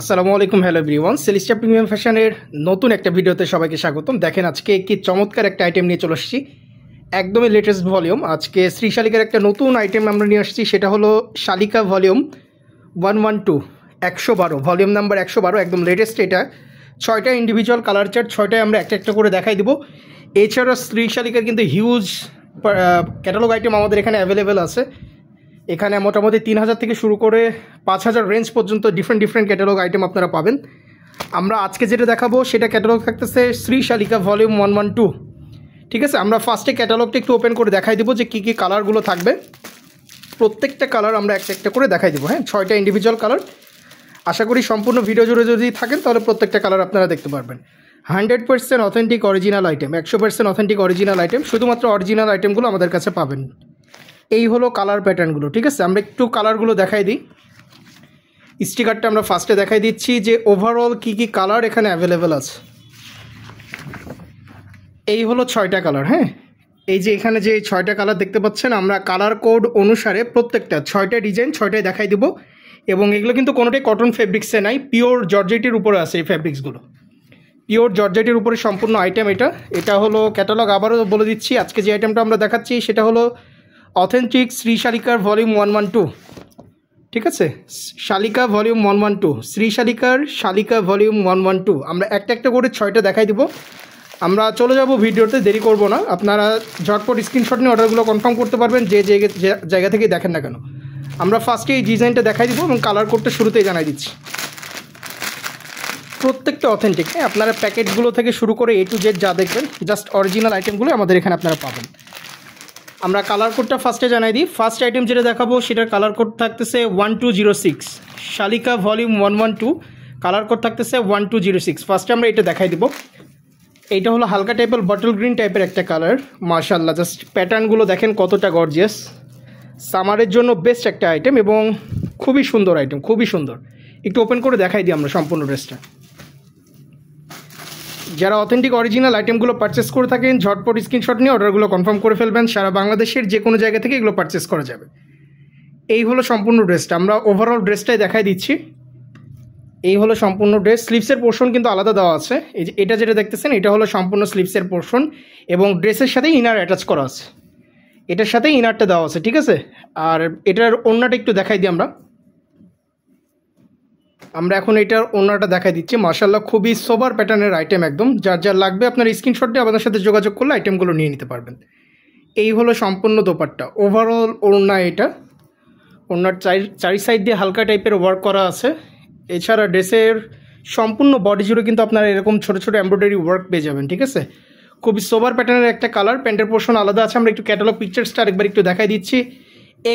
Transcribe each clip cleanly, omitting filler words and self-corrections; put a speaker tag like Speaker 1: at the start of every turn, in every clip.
Speaker 1: আসসালামু আলাইকুম, hello everyone. সেলিস্টা premium ফ্যাশনের নতুন একটা ভিডিওতে সবাইকে স্বাগতম। দেখেন আজকে কি চমৎকার একটা আইটেম নিয়ে চলে আসছি, একদমই লেটেস্ট ভলিউম। আজকে শ্রী শালিকার একটা নতুন আইটেম আমরা নিয়ে আসছি, সেটা হলো শালিকা ভলিউম 112 112, ভলিউম নাম্বার 112, একদম লেটেস্ট। এটা 6টা ইন্ডিভিজুয়াল কালার চার্ট, 6টায় আমরা একটা একটা করে দেখাই দেবো। এছাড়া শ্রী শালিকার কিন্তু হিউজ ক্যাটালগ আইটেম আমাদের এখানে অ্যাভেলেবেল আছে। এখানে মোটামুটি 3000 থেকে শুরু করে 5000 রেঞ্জ পর্যন্ত ডিফারেন্ট ক্যাটালগ আইটেম আপনারা পাবেন। আমরা আজকে যেটা দেখাবো সেটা ক্যাটালগ থাকতেছে শ্রী শালিকা ভলিউম 112। ঠিক আছে, আমরা ফার্স্টে ক্যাটালগটা একটু ওপেন করে দেখাই দেবো যে কী কী কালারগুলো থাকবে। প্রত্যেকটা কালার আমরা একটা একটা করে দেখাই দেবো। হ্যাঁ, 6টা ইন্ডিভিজুয়াল কালার। আশা করি সম্পূর্ণ ভিডিও জুড়ে যদি থাকেন তাহলে প্রত্যেকটা কালার আপনারা দেখতে পারবেন। 100% authentic original item, 100% authentic original item. শুধুমাত্র অরিজিনাল আইটেমগুলো আমাদের কাছে পাবেন। এই হলো কালার প্যাটার্নগুলো। ঠিক আছে, আমরা একটু কালারগুলো দেখাই দিই। স্টিকারটা আমরা ফার্স্টে দেখাই দিচ্ছি যে ওভারঅল কী কী কালার এখানে অ্যাভেলেবেল আছে। এই হলো 6টা কালার। হ্যাঁ, এই যে এখানে যে 6টা কালার দেখতে পাচ্ছেন, আমরা কালার কোড অনুসারে প্রত্যেকটা 6টা ডিজাইন 6টায় দেখাই দেবো। এবং এগুলো কিন্তু কোনোটাই কটন ফেব্রিক্সে নাই, পিওর জর্জেটের উপরে আছে। এই ফেব্রিক্সগুলো পিওর জর্জেটের উপরে সম্পূর্ণ আইটেম। এটা হলো ক্যাটালগ। আবারও বলে দিচ্ছি, আজকে যে আইটেমটা আমরা দেখাচ্ছি সেটা হলো অথেন্টিক শ্রী শালিকার ভলিউম 112। ঠিক আছে, শালিকা ভলিউম 112, শ্রী শালিকার শালিকা ভলিউম 112। আমরা একটা একটা করে 6টা দেখাই দিব। আমরা চলে যাব ভিডিওতে, দেরি করব না। আপনারা ঝটপট স্ক্রিনশট নিয়ে অর্ডারগুলো কনফার্ম করতে পারবেন যে জায়গা থেকে দেখেন না কেন। আমরা ফার্স্টে এই ডিজাইনটা দেখাই দিব এবং কালার কোডটা শুরুতেই জানাই দিচ্ছি। প্রত্যেকটা অথেন্টিক। হ্যাঁ, আপনারা প্যাকেটগুলো থেকে শুরু করে A to Z যা দেখবেন জাস্ট অরিজিনাল আইটেমগুলো আমাদের এখানে আপনারা পাবেন। আমরা কালার কোডটা ফার্স্টে জানাই দিই। ফার্স্ট আইটেম যেটা দেখাবো সেটার কালার কোড থাকতেছে 1206, শালিকা ভলিউম 112, কালার কোড থাকতেছে 1206। ফার্স্টে আমরা এটা দেখাই দিব। এইটা হলো হালকা টাইপের বটল গ্রিন টাইপের একটা কালার। মাশাআল্লাহ, জাস্ট প্যাটার্নগুলো দেখেন কতটা গর্জিয়াস। সামারের জন্য বেস্ট একটা আইটেম এবং খুবই সুন্দর আইটেম, খুবই সুন্দর। একটু ওপেন করে দেখাই দিই আমরা সম্পূর্ণ ড্রেসটা। যারা অথেন্টিক অরিজিনাল আইটেমগুলো পারচেস করে থাকেন ঝটপট স্ক্রিনশট নিয়ে অর্ডারগুলো কনফার্ম করে ফেলবেন। সারা বাংলাদেশের যে কোনো জায়গা থেকে এগুলো পারচেস করা যাবে। এই হলো সম্পূর্ণ ড্রেসটা। আমরা ওভারঅল ড্রেসটাই দেখাই দিচ্ছি। এই হলো সম্পূর্ণ ড্রেস। স্লিভসের পোর্শন কিন্তু আলাদা দেওয়া আছে। এই যে এটা যেটা দেখতেছেন এটা হলো সম্পূর্ণ স্লিভসের পোর্শন এবং ড্রেসের সাথে ইনার অ্যাটাচ করা আছে। এটার সাথে ইনারটা দেওয়া আছে। ঠিক আছে, আর এটার ওড়নাটা একটু দেখাই দিই আমরা এখন এটার ওড়নাটা দেখাই দিচ্ছি। মাশাআল্লাহ, খুবই সোবার প্যাটার্নের আইটেম একদম। যার লাগবে আপনার স্ক্রিনশট দিয়ে আমাদের সাথে যোগাযোগ করলে আইটেমগুলো নিয়ে নিতে পারবেন। এই হলো সম্পূর্ণ দোপাট্টা, ওভারঅল ওড়না। এটা ওড়নার চারি সাইড দিয়ে হালকা টাইপের ওয়ার্ক করা আছে। এছাড়া ড্রেসের সম্পূর্ণ বডি জুড়ে কিন্তু আপনারা এরকম ছোটো ছোটো এমব্রয়ডারি ওয়ার্ক পেয়ে যাবেন। ঠিক আছে, খুবই সোবার প্যাটার্নের একটা কালার। প্যান্টের পোর্শন আলাদা আছে। আমরা একটু ক্যাটালগ পিকচার্সটা আরেকবার একটু দেখাই দিচ্ছি।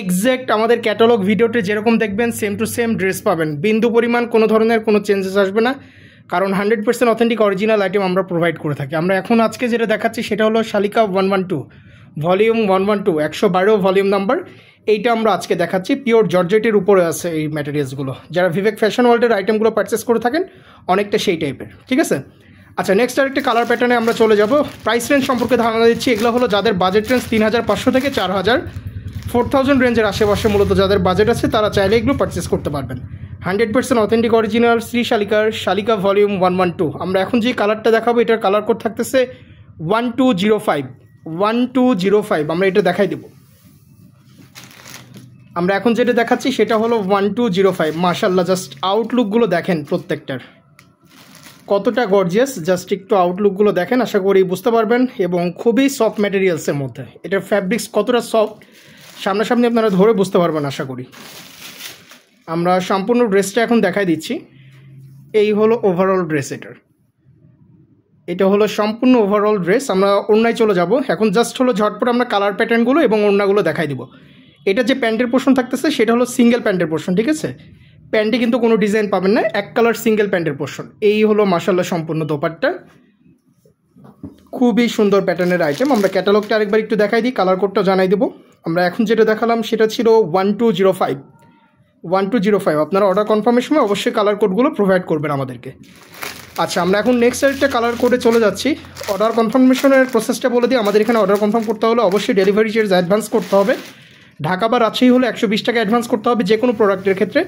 Speaker 1: এক্স্যাক্ট আমাদের ক্যাটালগ ভিডিওতে যেরকম দেখবেন সেম টু সেম ড্রেস পাবেন। বিন্দু পরিমাণ কোনো ধরনের কোনো চেঞ্জেস আসবে না, কারণ 100% অথেন্টিক অরিজিনাল আইটেম আমরা প্রোভাইড করে থাকি। আমরা এখন আজকে যেটা দেখাচ্ছি সেটা হলো শালিকা 112 ভলিউম 112, 112 ভলিউম নাম্বার। এইটা আমরা আজকে দেখাচ্ছি। পিওর জর্জেটের উপরে আছে এই ম্যাটেরিয়ালসগুলো। যারা ভিভেক ফ্যাশন ওয়ার্ল্ডের আইটেমগুলো পারচেস করে থাকেন অনেকটা সেই টাইপের। ঠিক আছে, আচ্ছা, নেক্সট আরেকটা কালার প্যাটার্নে আমরা চলে যাব। প্রাইস রেঞ্জ সম্পর্কে ধারণা দিচ্ছি। এগুলো হলো যাদের বাজেট রেঞ্জ 3500 থেকে 4000, 4000 রেঞ্জের আশেপাশে মূলত যাদের বাজেট আছে তারা চাইলে এগুলো পারচেস করতে পারবেন। 100% অথেন্টিক অরিজিনাল শ্রী শালিকার শালিকা ভলিউম 112। আমরা এখন যে কালারটা দেখাবো এটার কালার কোড থাকতেছে 1205, 1205। আমরা এটা দেখাই দেব। আমরা এখন যেটা দেখাচ্ছি সেটা হলো 1205। মাশাআল্লাহ, জাস্ট আউটলুকগুলো দেখেন প্রত্যেকটার কতটা গর্জিয়াস। জাস্ট একটু আউটলুকগুলো দেখেন, আশা করি বুঝতে পারবেন। এবং খুবই সফট ম্যাটেরিয়ালসের মধ্যে। এটার ফ্যাব্রিক্স কতটা সফট সামনাসামনি আপনারা ধরে বুঝতে পারবেন আশা করি। আমরা সম্পূর্ণ ড্রেসটা এখন দেখাই দিচ্ছি। এই হলো ওভারঅল ড্রেস। এটা হলো সম্পূর্ণ ওভারঅল ড্রেস। আমরা ওড়নায় চলে যাব এখন। জাস্ট হলো ঝটপট আমরা কালার প্যাটার্নগুলো এবং ওড়নাগুলো দেখাই দিব। এটা যে প্যান্টের পোর্শন থাকতেছে সেটা হলো সিঙ্গেল প্যান্টের পোর্শন। ঠিক আছে, প্যান্টে কিন্তু কোনো ডিজাইন পাবেন না, এক কালার সিঙ্গেল প্যান্টের পোর্শন। এই হলো মাশাআল্লাহ সম্পূর্ণ দোপাট্টা, খুবই সুন্দর প্যাটার্নের আইটেম। আমরা ক্যাটালগটা আরেকবার একটু দেখাই দিই, কালার কোডটা জানাই দেবো। আমরা এখন যেটা দেখালাম সেটা ছিল 1205, 1205। আপনারা অর্ডার কনফার্মের সময় অবশ্যই কালার কোডগুলো প্রোভাইড করবেন আমাদেরকে। আচ্ছা, আমরা এখন নেক্সট আরেকটা কালার কোডে চলে যাচ্ছি। অর্ডার কনফার্মেশনের প্রসেসটা বলে দিই। আমাদের এখানে অর্ডার কনফার্ম করতে হলে অবশ্যই ডেলিভারি চার্জ অ্যাডভান্স করতে হবে। ঢাকা বা রাজশাহী হলে 120 টাকা অ্যাডভান্স করতে হবে যে কোনো প্রোডাক্টের ক্ষেত্রে,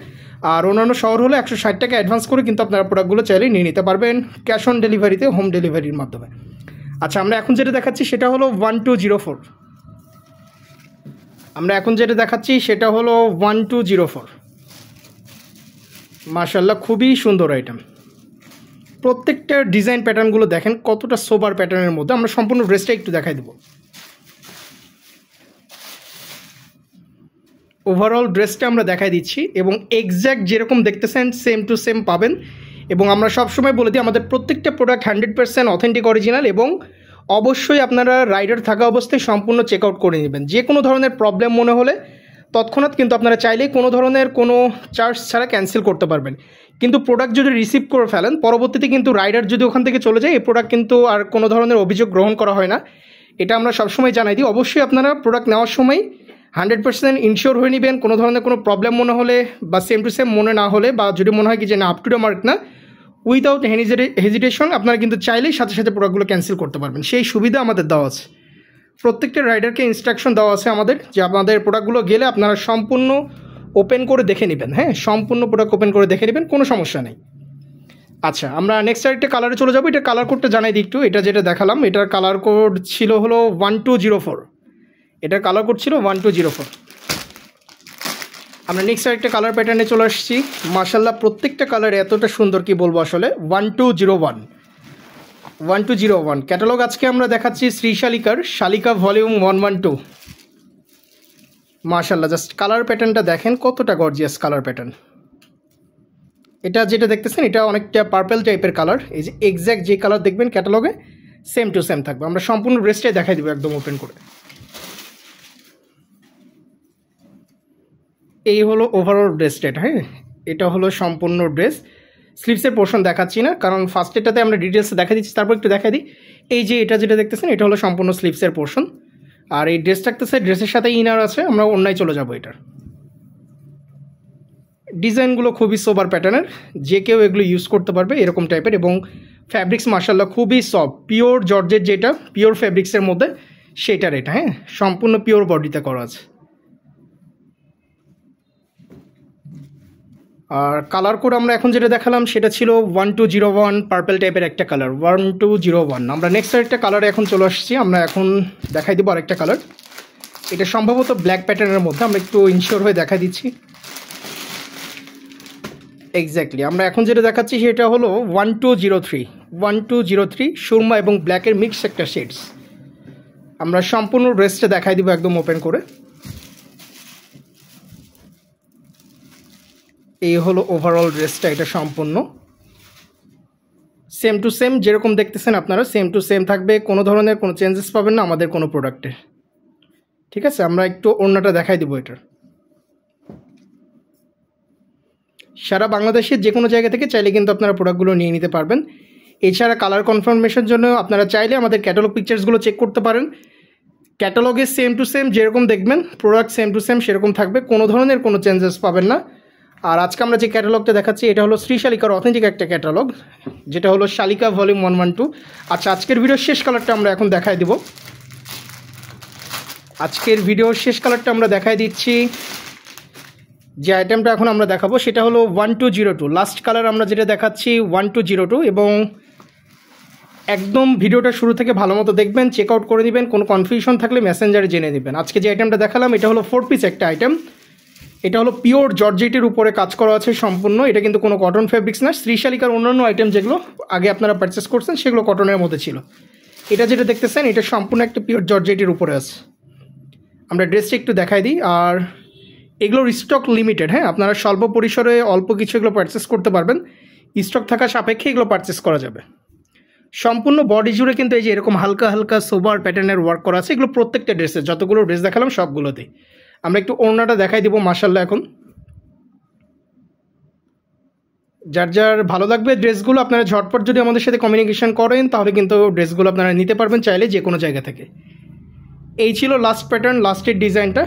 Speaker 1: আর অন্যান্য শহর হলে 160 টাকা অ্যাডভান্স করে কিন্তু আপনারা প্রোডাক্টগুলো চাইলে নিয়ে নিতে পারবেন ক্যাশ অন ডেলিভারিতে, হোম ডেলিভারির মাধ্যমে। আচ্ছা, আমরা এখন যেটা দেখাচ্ছি সেটা হলো 1204। আমরা এখন যেটা দেখাচ্ছি সেটা হলো 1204। মাশাআল্লাহ, খুবই সুন্দর আইটেম। প্রত্যেকটা ডিজাইন প্যাটার্নগুলো দেখেন কতটা সোবার প্যাটার্নের মধ্যে। আমরা সম্পূর্ণ ড্রেসটা একটু দেখাই দেবো। ওভারঅল ড্রেসটা আমরা দেখাই দিচ্ছি এবং এক্স্যাক্ট যেরকম দেখতেছেন সেম টু সেম পাবেন। এবং আমরা সবসময় বলে দিই আমাদের প্রত্যেকটা প্রোডাক্ট 100% অথেন্টিক অরিজিনাল, এবং অবশ্যই আপনারা রাইডার থাকা অবস্থায় সম্পূর্ণ চেক আউট করে নেবেন। যে কোনো ধরনের প্রবলেম মনে হলে তৎক্ষণাৎ কিন্তু আপনারা চাইলেই কোনো ধরনের কোনো চার্জ ছাড়া ক্যান্সেল করতে পারবেন। কিন্তু প্রোডাক্ট যদি রিসিভ করে ফেলেন, পরবর্তীতে কিন্তু রাইডার যদি ওখান থেকে চলে যায়, এই প্রোডাক্ট কিন্তু আর কোনো ধরনের অভিযোগ গ্রহণ করা হয় না। এটা আমরা সবসময় জানাই দিই। অবশ্যই আপনারা প্রোডাক্ট নেওয়ার সময় 100% ইনশিওর হয়ে নেবেন। কোনো ধরনের কোনো প্রবলেম মনে হলে বা সেম টু সেম মনে না হলে, বা যদি মনে হয় কি যে না আপ টু দ্য মার্ক না, উইদাউট হেজিটেশন আপনারা কিন্তু চাইলেই সাথে সাথে প্রোডাক্টগুলো ক্যান্সেল করতে পারবেন। সেই সুবিধা আমাদের দেওয়া আছে। প্রত্যেকটা রাইডারকে ইনস্ট্রাকশন দেওয়া আছে আমাদের যে আপনাদের প্রোডাক্টগুলো গেলে আপনারা সম্পূর্ণ ওপেন করে দেখে নেবেন। হ্যাঁ, সম্পূর্ণ প্রোডাক্ট ওপেন করে দেখে নেবেন, কোনো সমস্যা নেই। আচ্ছা, আমরা নেক্সট আরেকটা কালারে চলে যাবো। এটা কালার কোডটা জানাই দিই একটু। এটা যেটা দেখালাম এটার কালার কোড ছিল হলো 1204। এটার কালার কোড ছিল 1204। আমরা নেক্সট আরেকটা কালার প্যাটার্নে চলে আসছি। মাশাআল্লাহ, প্রত্যেকটা কালার এতটা সুন্দর কি বলবো আসলে। 1201 ক্যাটালগ আজকে আমরা দেখাচ্ছি শ্রী শালিকার, শালিকা ভলিউম 112। মাশাআল্লাহ, জাস্ট কালার প্যাটার্নটা দেখেন কতটা গর্জিয়াস কালার প্যাটার্ন। এটা যেটা দেখতেছেন এটা অনেকটা পার্পল টাইপের কালার। এই যে এক্স্যাক্ট যে কালার দেখবেন ক্যাটালগে সেম টু সেম থাকবে। আমরা সম্পূর্ণ ড্রেসটাই দেখাই দেবো একদম ওপেন করে। এই হলো ওভারঅল ড্রেসটা। হ্যাঁ, এটা হলো সম্পূর্ণ ড্রেস। স্লিভসের পোর্শন দেখাচ্ছি না, কারণ ফার্স্ট এটাতে আমরা ডিটেলসে দেখা দিচ্ছি, তারপর একটু দেখা দিই। এই যে এটা যেটা দেখতেছেন এটা হলো সম্পূর্ণ স্লিভসের পোর্শন, আর এই ড্রেস থাকতেছে, ড্রেসের সাথে ইনার আছে। আমরা অন্যায় চলে যাবো। এটার ডিজাইনগুলো খুবই সোবার প্যাটার্নের, যে কেউ এগুলো ইউজ করতে পারবে এরকম টাইপের। এবং ফ্যাব্রিক্স মাশাআল্লাহ খুবই সফট, পিওর জর্জেট, যেটা পিওর ফ্যাব্রিক্সের মধ্যে সেটার এটা। হ্যাঁ, সম্পূর্ণ পিওর বডিতে করা আছে। আর কালার কোড আমরা এখন যেটা দেখালাম সেটা ছিল 1201, পার্পল টাইপের একটা কালার 1201। আমরা নেক্সট আরেকটা কালারে এখন চলে আসছি। আমরা এখন দেখাই দেবো আরেকটা কালার। এটা সম্ভবত ব্ল্যাক প্যাটার্নের মধ্যে। আমরা একটু ইনশিওর হয়ে দেখা দিচ্ছি। এক্স্যাক্টলি আমরা এখন যেটা দেখাচ্ছি সেটা হলো 1203 সুরমা এবং ব্ল্যাকের মিক্স একটা শেডস। আমরা সম্পূর্ণ ড্রেসটা দেখাই দিব একদম ওপেন করে। এই হলো ওভারঅল ড্রেসটা। এটা সম্পূর্ণ সেম টু সেম যেরকম দেখতেছেন আপনারা, সেম টু সেম থাকবে। কোনো ধরনের কোনো চেঞ্জেস পাবেন না আমাদের কোনো প্রোডাক্টে। ঠিক আছে, আমরা একটু ওড়নাটা দেখাই দিব। এটার সারা বাংলাদেশের যে কোনো জায়গা থেকে চাইলে কিন্তু আপনারা প্রোডাক্টগুলো নিয়ে নিতে পারবেন। এছাড়া কালার কনফার্মেশনের জন্য আপনারা চাইলে আমাদের ক্যাটালগ পিকচার্সগুলো চেক করতে পারেন। ক্যাটালগে সেম টু সেম যেরকম দেখবেন প্রোডাক্ট সেম টু সেম সেরকম থাকবে, কোনো ধরনের কোনো চেঞ্জেস পাবেন না। আর আজকে আমরা যে ক্যাটালগটা দেখাচ্ছি এটা হলো শ্রী শালিকার অথেন্টিক একটা ক্যাটালগ, যেটা হলো শালিকা ভলিউম 112। আচ্ছা, আজকের ভিডিওর শেষ কালারটা আমরা এখন দেখাই দেব। আজকের ভিডিওর শেষ কালারটা আমরা দেখাই দিচ্ছি। যে আইটেমটা এখন আমরা দেখাবো সেটা হলো 1202। লাস্ট কালার আমরা যেটা দেখাচ্ছি 1202। এবং একদম ভিডিওটা শুরু থেকে ভালো মতো দেখবেন, চেক আউট করে নেবেন। কোনো কনফিউশন থাকলে মেসেঞ্জারে জেনে নেবেন। আজকে যে আইটেমটা দেখালাম এটা হলো 4 পিস একটা আইটেম। এটা হলো পিওর জর্জেটের উপরে কাজ করা আছে সম্পূর্ণ। এটা কিন্তু কোনো কটন ফ্যাব্রিক্স না। শ্রী শালিকার অন্যান্য আইটেম যেগুলো আগে আপনারা পারচেস করছেন সেগুলো কটনের মধ্যে ছিল। এটা যেটা দেখতেছেন এটা সম্পূর্ণ একটা পিওর জর্জেটের উপরে আছে। আমরা ড্রেসটা একটু দেখাই দিই। আর এগুলোর স্টক লিমিটেড। হ্যাঁ, আপনারা স্বল্প পরিসরে অল্প কিছু এগুলো পারচেস করতে পারবেন। স্টক থাকা সাপেক্ষে এগুলো পারচেস করা যাবে। সম্পূর্ণ বডি জুড়ে কিন্তু এই যে এরকম হালকা হালকা সোবার প্যাটার্নের ওয়ার্ক করা আছে। এগুলো প্রত্যেকটা ড্রেসে, যতগুলো ড্রেস দেখালাম সবগুলোতেই। আমরা একটু ওড়নাটা দেখাই দিব। মাশাআল্লাহ, এখন যার যার ভালো লাগবে ড্রেসগুলো আপনারা ঝটপট যদি আমাদের সাথে কমিউনিকেশন করেন তাহলে কিন্তু ড্রেসগুলো আপনারা নিতে পারবেন চাইলে যে কোনো জায়গা থেকে। এই ছিল লাস্ট প্যাটার্ন, লাস্টের ডিজাইনটা।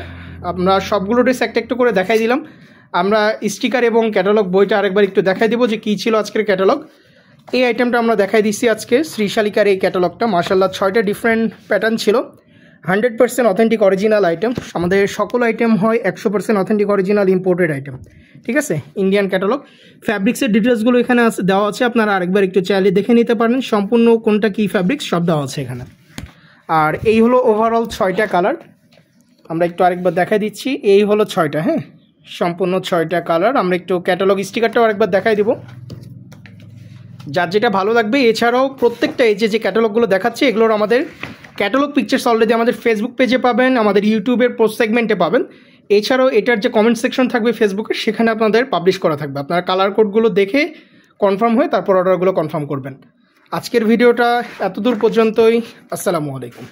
Speaker 1: আমরা সবগুলো ড্রেস একটা একটু করে দেখাই দিলাম। আমরা স্টিকার এবং ক্যাটালগ বইটা আরেকবার একটু দেখাই দেবো যে কী ছিল আজকের ক্যাটালগ। এই আইটেমটা আমরা দেখাই দিচ্ছি আজকে শ্রী শালিকার এই ক্যাটালগটা। মাশাআল্লাহ 6টা ডিফারেন্ট প্যাটার্ন ছিল। 100% অথেন্টিক অরিজিনাল আইটেম। আমাদের সকল আইটেম হয় 100% অথেন্টিক অরিজিনাল ইম্পোর্টেড আইটেম, ঠিক আছে। ইন্ডিয়ান ক্যাটালগ, ফ্যাব্রিক্সের ডিটেলসগুলো এখানে দেওয়া আছে, আপনারা আরেকবার একটু চাইলে দেখে নিতে পারেন। সম্পূর্ণ কোনটা কী ফ্যাব্রিক্স সব দেওয়া আছে এখানে। আর এই হলো ওভারঅল 6টা কালার, আমরা একটু আরেকবার দেখাই দিচ্ছি। এই হলো 6টা, হ্যাঁ, সম্পূর্ণ 6টা কালার। আমরা একটু ক্যাটালগ স্টিকারটাও আরেকবার দেখাই দিব, যার যেটা ভালো লাগবে। এছাড়াও প্রত্যেকটা এই যে ক্যাটালগুলো দেখাচ্ছে এগুলোর আমাদের ক্যাটালগ পিকচার্স অলরেডি আমাদের ফেসবুক পেজে পাবেন, আমাদের ইউটিউবের পোস্ট সেগমেন্টে পাবেন। এছাড়াও এটার যে কমেন্ট সেকশন থাকবে ফেসবুকের, সেখানে আপনাদের পাবলিশ করা থাকবে। আপনারা কালার কোডগুলো দেখে কনফার্ম হয়ে তারপর অর্ডারগুলো কনফার্ম করবেন। আজকের ভিডিওটা এতদূর পর্যন্তই। আসসালামু আলাইকুম।